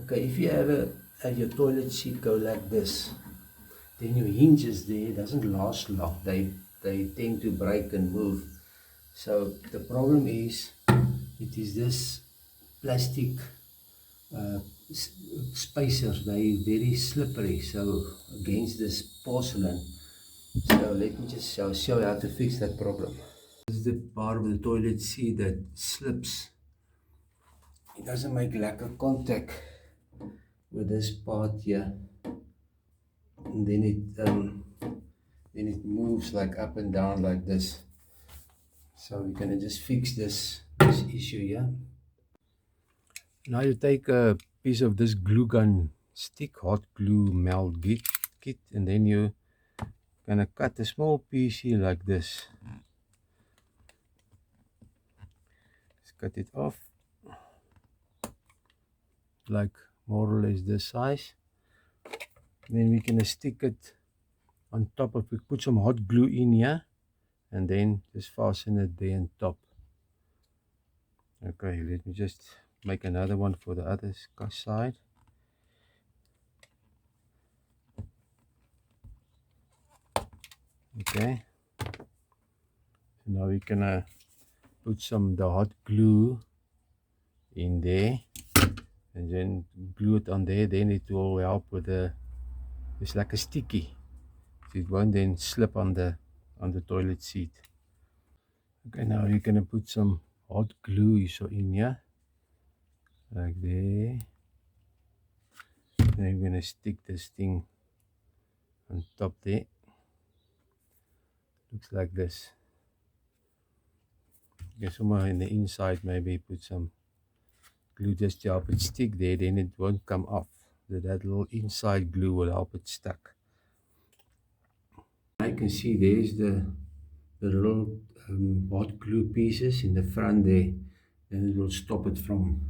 Okay, if you have your toilet seat go like this, then your hinges there doesn't last long. They tend to break and move. So the problem is it is this plastic uh, spacers. They very slippery. So against this porcelain. So let me just show you how to fix that problem. This is the part of the toilet seat that slips. It doesn't make lack contact with this part here, and then it moves like up and down like this. So we're gonna just fix this issue here. Now you take a piece of this glue gun stick, hot glue melt kit, and then you gonna cut a small piece here like this. Just cut it off, like more or less this size. Then we're gonna stick it on top of it. Put some hot glue in here, and then just fasten it there on top. Okay, let me just make another one for the other side. Okay, so now we're gonna put the hot glue in there, and then glue it on there. Then it will help with it's like a sticky, so it won't then slip on the toilet seat. Okay, now you're gonna put some hot glue so in here, like there. Then I'm gonna stick this thing on top there. Looks like this. Okay, somewhere in the inside maybe put some glue just to help it stick there, then it won't come off. That little inside glue will help it stuck. I can see there's the little hot glue pieces in the front there, and it will stop it from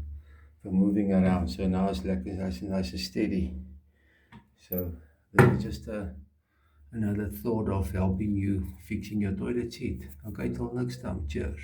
moving around. So now it's like nice and steady. So that's just another thought of helping you fixing your toilet seat. Okay, till next time. Cheers.